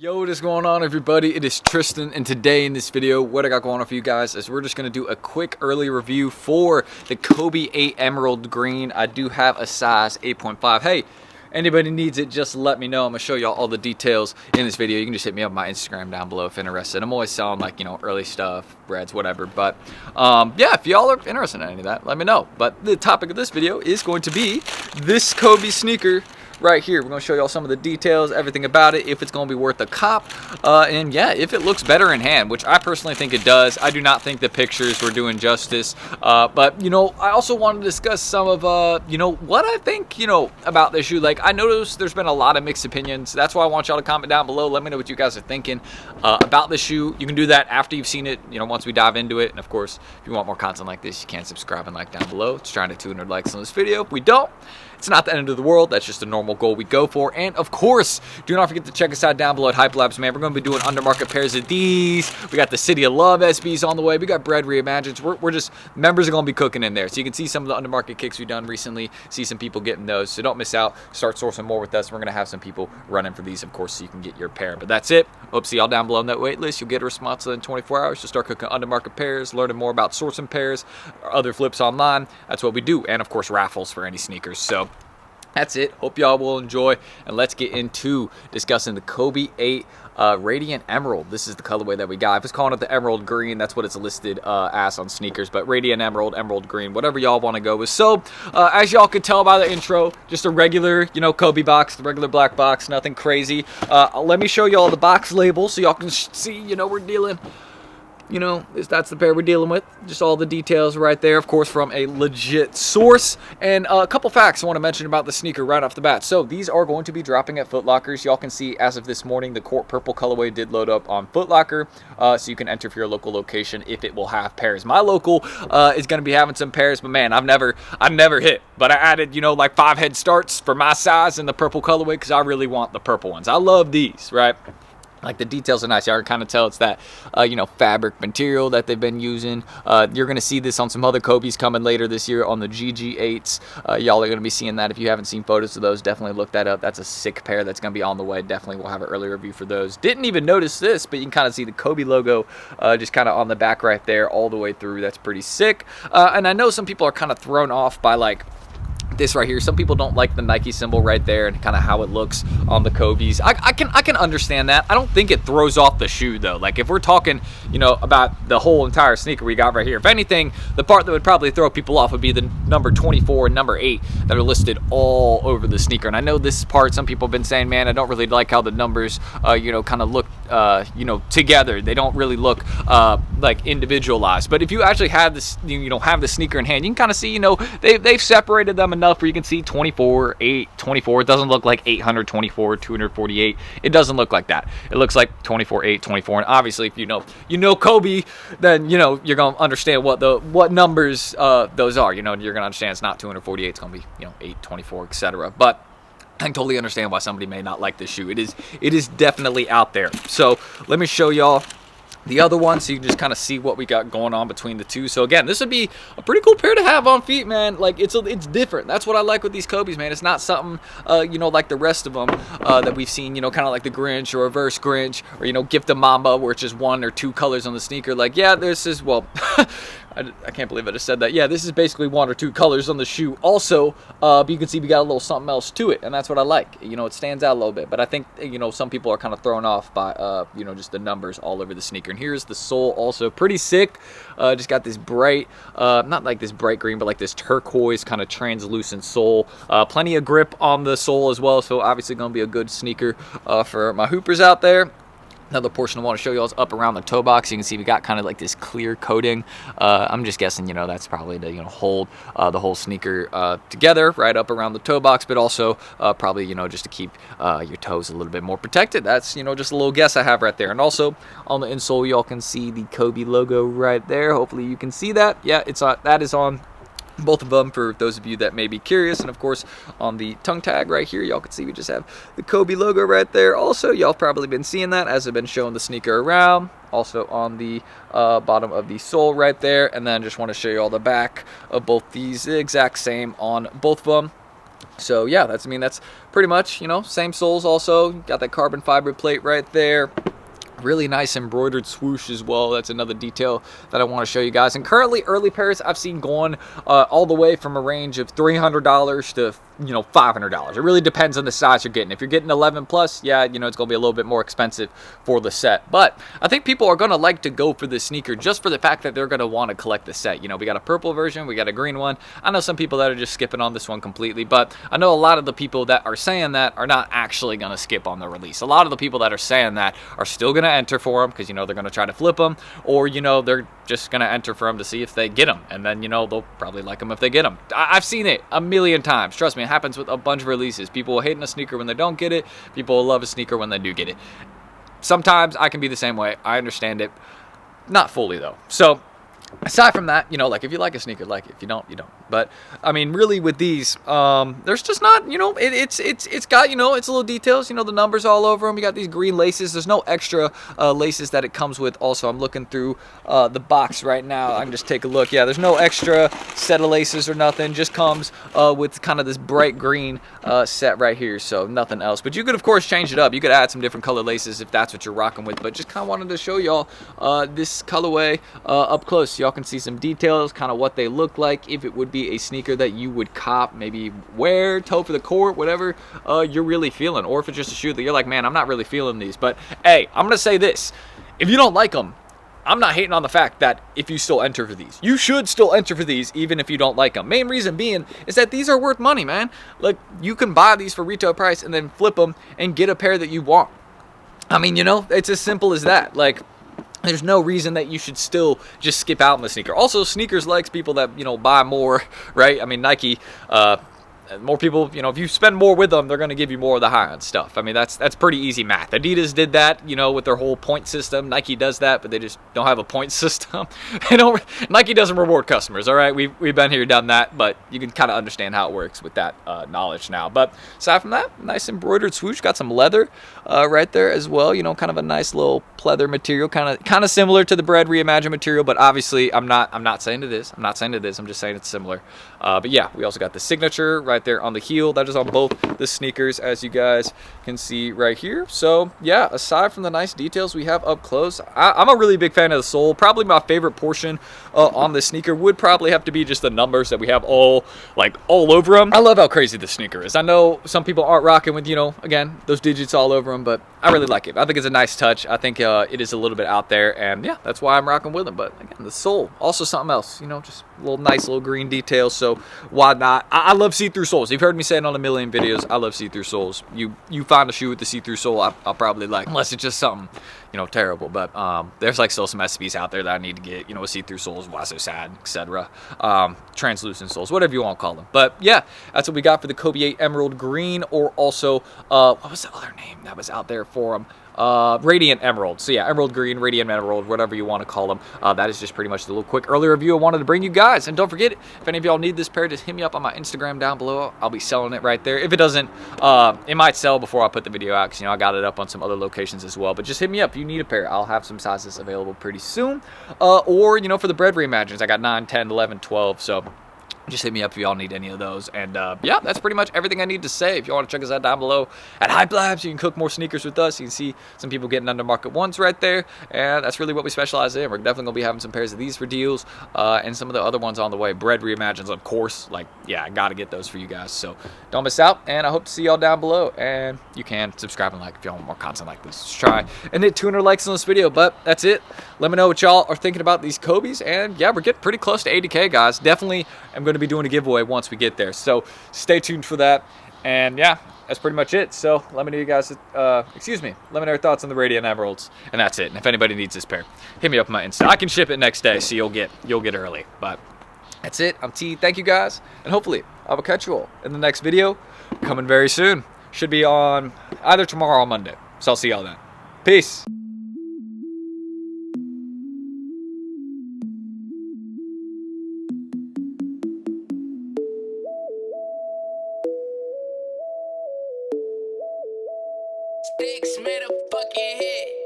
Yo, what is going on, everybody? It is Tristan, and today in this video, what I got going on for you guys is we're just going to do a quick early review for the Kobe 8 Emerald Green. I do have a size 8.5. Hey, anybody needs it, just let me know. I'm going to show y'all all the details in this video. You can just hit me up on my Instagram down below if interested. I'm always selling, like, you know, early stuff, breads, whatever. But, yeah, if y'all are interested in any of that, let me know. But the topic of this video is going to be this Kobe sneaker right here. We're going to show y'all some of the details, everything about it, if it's going to be worth a cop, and yeah, if it looks better in hand, which I personally think it does. I do not think the pictures were doing justice, but, you know, I also wanted to discuss some of, you know, what I think, you know, about this shoe. Like, I noticed there's been a lot of mixed opinions. That's why I want y'all to comment down below. Let me know what you guys are thinking about the shoe. You can do that after you've seen it, you know, once we dive into it. And, of course, if you want more content like this, you can subscribe and like down below. It's trying to 200 likes on this video. If we don't, it's not the end of the world. That's just a normal goal we go for. And of course, do not forget to check us out down below at HYPELABS, man. We're going to be doing undermarket pairs of these. We got the City of Love SBs on the way. We got bread reimagines. We're just, members are going to be cooking in there. So you can see some of the undermarket kicks we've done recently. See some people getting those. So don't miss out. Start sourcing more with us. We're going to have some people running for these, of course, so you can get your pair. But that's it. Hope to see y'all down below on that wait list. You'll get a response within 24 hours to start cooking undermarket pairs, learning more about sourcing pairs, other flips online. That's what we do. And, of course, raffles for any sneakers. So that's it. Hope y'all will enjoy, and let's get into discussing the Kobe 8 Radiant Emerald. This is the colorway that we got. I was calling it the Emerald Green. That's what it's listed as on sneakers, but Radiant Emerald, Emerald Green, whatever y'all want to go with. So, as y'all could tell by the intro, just a regular, you know, Kobe box, the regular black box, nothing crazy. Let me show y'all the box label so y'all can see, you know, we're dealing... You know, that's the pair we're dealing with. Just all the details right there, of course, from a legit source. And a couple facts I want to mention about the sneaker right off the bat. So these are going to be dropping at Foot Lockers. Y'all can see as of this morning, the Court Purple colorway did load up on Foot Locker. So you can enter for your local location if it will have pairs. My local is going to be having some pairs, but man, I've never hit. But I added, you know, like 5 head starts for my size in the purple colorway because I really want the purple ones. I love these, right? Like, the details are nice. Y'all can kind of tell it's that, you know, fabric material that they've been using. You're going to see this on some other Kobe's coming later this year on the GG8s. Y'all are going to be seeing that. If you haven't seen photos of those, definitely look that up. That's a sick pair that's going to be on the way. Definitely we'll have an early review for those. Didn't even notice this, but you can kind of see the Kobe logo just kind of on the back right there all the way through. That's pretty sick. And I know some people are kind of thrown off by, like, this right here. Some people don't like the Nike symbol right there and kind of how it looks on the Kobe's. I can understand that. I don't think it throws off the shoe though. Like, if we're talking, you know, about the whole entire sneaker we got right here, if anything, the part that would probably throw people off would be the number 24 and number 8 that are listed all over the sneaker. And I know this part, some people have been saying, man, I don't really like how the numbers, you know, kind of look, you know, together. They don't really look like individualized. But if you actually have this, you know, have the sneaker in hand, you can kind of see, you know, they've separated them enough where you can see 24, 8, 24. It doesn't look like 824, 248. It doesn't look like that. It looks like 24, 8, 24. And obviously, if you know Kobe, then, you know, you're going to understand what numbers those are. You know, you're going to understand it's not 248. It's going to be, you know, 8, 24, etc. But I can totally understand why somebody may not like this shoe. It is definitely out there. So let me show y'all the other one so you can just kind of see what we got going on between the two. So again, this would be a pretty cool pair to have on feet, man. Like, it's different. That's what I like with these Kobe's, man. It's not something you know, like the rest of them that we've seen, you know, kind of like the Grinch or Reverse Grinch or, you know, Gift of Mamba, where it's just 1 or 2 colors on the sneaker. Like, yeah, this is, well, I can't believe I just said that. Yeah, this is basically 1 or 2 colors on the shoe. Also, but you can see we got a little something else to it, and that's what I like. You know, it stands out a little bit. But I think, you know, some people are kind of thrown off by, you know, just the numbers all over the sneaker. And here's the sole, also pretty sick. Just got this bright, not like this bright green, but like this turquoise kind of translucent sole. Plenty of grip on the sole as well, so obviously going to be a good sneaker for my hoopers out there. Another portion I want to show you all is up around the toe box. You can see we got kind of like this clear coating. I'm just guessing, you know, that's probably to, you know, hold the whole sneaker together right up around the toe box, but also probably, you know, just to keep your toes a little bit more protected. That's, you know, just a little guess I have right there. And also on the insole, y'all can see the Kobe logo right there. Hopefully you can see that. Yeah, that is on both of them for those of you that may be curious. And of course, on the tongue tag right here, y'all can see we just have the Kobe logo right there. Also, y'all probably been seeing that as I've been showing the sneaker around. Also on the bottom of the sole right there. And then just want to show you all the back of both these, the exact same on both of them. So yeah, that's pretty much, you know, same soles also. Got that carbon fiber plate right there. Really nice embroidered swoosh as well. That's another detail that I want to show you guys. And currently, early pairs I've seen going all the way from a range of $300 to, you know, $500. It really depends on the size you're getting. If you're getting 11 plus, yeah, you know, it's going to be a little bit more expensive for the set. But I think people are going to like to go for this sneaker just for the fact that they're going to want to collect the set. You know, we got a purple version, we got a green one. I know some people that are just skipping on this one completely, but I know a lot of the people that are saying that are not actually going to skip on the release. A lot of the people that are saying that are still going to enter for them because, you know, they're going to try to flip them, or, you know, they're just going to enter for them to see if they get them, and then, you know, they'll probably like them if they get them. I've seen it a million times. Trust me, it happens with a bunch of releases. People will hate a sneaker when they don't get it. People will love a sneaker when they do get it. Sometimes I can be the same way. I understand it. Not fully, though. So aside from that, you know, like, if you like a sneaker, like it. If you don't, you don't. But I mean, really, with these, there's just not, you know, it's got, you know, it's little details, you know, the numbers all over them. You got these green laces. There's no extra laces that it comes with. Also, I'm looking through the box right now. I can just take a look. Yeah, there's no extra set of laces or nothing. Just comes with kind of this bright green set right here. So nothing else. But you could, of course, change it up. You could add some different color laces if that's what you're rocking with. But just kind of wanted to show y'all this colorway up close. Y'all can see some details, kind of what they look like, if it would be a sneaker that you would cop, maybe wear, toe for the court, whatever you're really feeling, or if it's just a shoe that you're like, man, I'm not really feeling these. But hey, I'm gonna say this: if you don't like them, I'm not hating on the fact that if you still enter for these, you should still enter for these even if you don't like them. Main reason being is that these are worth money, man. Like, you can buy these for retail price and then flip them and get a pair that you want. I mean, you know, it's as simple as that. Like, there's no reason that you should still just skip out on the sneaker. Also, sneakers likes people that, you know, buy more, right? I mean, Nike, more people, you know, if you spend more with them, they're going to give you more of the high-end stuff. I mean, that's pretty easy math. Adidas did that, you know, with their whole point system. Nike does that, but they just don't have a point system. Nike doesn't reward customers, all right? We've been here, done that, but you can kind of understand how it works with that knowledge now. But aside from that, nice embroidered swoosh. Got some leather right there as well, you know, kind of a nice little pleather material, kind of similar to the Bread Reimagined material, but obviously I'm not saying it is. I'm not saying it is. I'm just saying it's similar. But yeah, we also got the signature right there on the heel. That is on both the sneakers, as you guys can see right here. So yeah, aside from the nice details we have up close, I'm a really big fan of the sole. Probably my favorite portion on the sneaker would probably have to be just the numbers that we have all over them. I love how crazy the sneaker is. I know some people aren't rocking with, you know, again, those digits all over them, but I really like it. I think it's a nice touch. I think it is a little bit out there, and yeah, that's why I'm rocking with them. But again, the sole, also something else, you know, just little nice little green details. So why not? I love see-through soles. You've heard me say it on a million videos. I love see-through soles. You find a shoe with the see-through sole, I'll probably like, unless it's just something, you know, terrible. But there's like still some SPs out there that I need to get, you know, with see-through soles, why so sad, etc. Translucent soles, whatever you want to call them. But yeah, that's what we got for the Kobe 8 Emerald Green, or also what was the other name that was out there for them? Radiant Emerald. So yeah, Emerald Green, Radiant Emerald, whatever you want to call them. That is just pretty much the little quick early review I wanted to bring you guys. And don't forget, if any of y'all need this pair, just hit me up on my Instagram down below. I'll be selling it right there. If it doesn't, it might sell before I put the video out, because, you know, I got it up on some other locations as well. But just hit me up if you need a pair. I'll have some sizes available pretty soon. Or, you know, for the Bread Reimagines, I got 9, 10, 11, 12. So just hit me up if y'all need any of those. And yeah, that's pretty much everything I need to say. If you want to check us out down below at HYPELABS, you can cook more sneakers with us. You can see some people getting under market ones right there, and that's really what we specialize in. We're definitely gonna be having some pairs of these for deals, and some of the other ones on the way. Bread Reimagines, of course. Like, yeah, I gotta get those for you guys, so don't miss out. And I hope to see y'all down below, and you can subscribe and like if y'all want more content like this. Just try and hit 200 likes on this video. But that's it. Let me know what y'all are thinking about these Kobe's, and yeah, we're getting pretty close to 80K, guys. Definitely I'm going to be doing a giveaway once we get there, so stay tuned for that. And yeah, that's pretty much it. So let me know you guys, let me know your thoughts on the Radiant Emeralds, and that's it. And if anybody needs this pair, hit me up on my Insta. I can ship it next day, so you'll get early. But that's it. I'm T. Thank you guys, and hopefully I will catch you all in the next video coming very soon. Should be on either tomorrow or Monday. So I'll see y'all then. Peace. Sticks made a fucking hit.